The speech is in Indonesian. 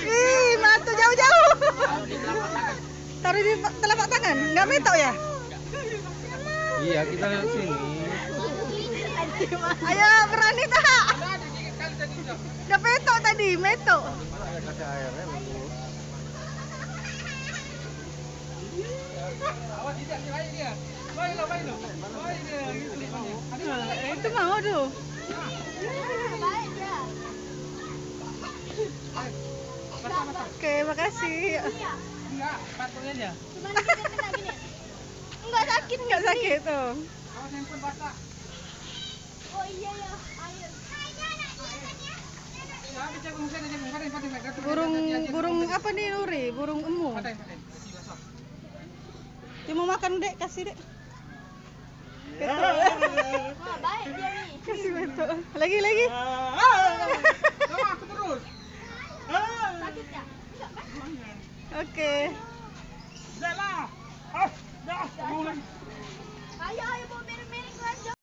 Ih, matu jauh-jauh. Taruh di telapak tangan, nggak metok ya? Iya, kita lihat sini. Ayo, berani tak? Udah metok tadi, metok. Kasih airnya dulu. Awas tidak baik dia. Baik lo. Baik dia gitu depannya. Itu mau tuh. Oke, makasih. Enggak, patunya aja. Enggak sakit, enggak sakit tuh. Awas handphone basah. Oh iya ya, air. Ya, bisa gungsen aja paten. Burung apa nih Nuri? Burung emu. Paten. Dia mau makan dek, kasih dek. Wah, baik dia nih. Kasih metok. Lagi. Sama aku terus. Sakit ya? Enggak kan? Oke. Jalan.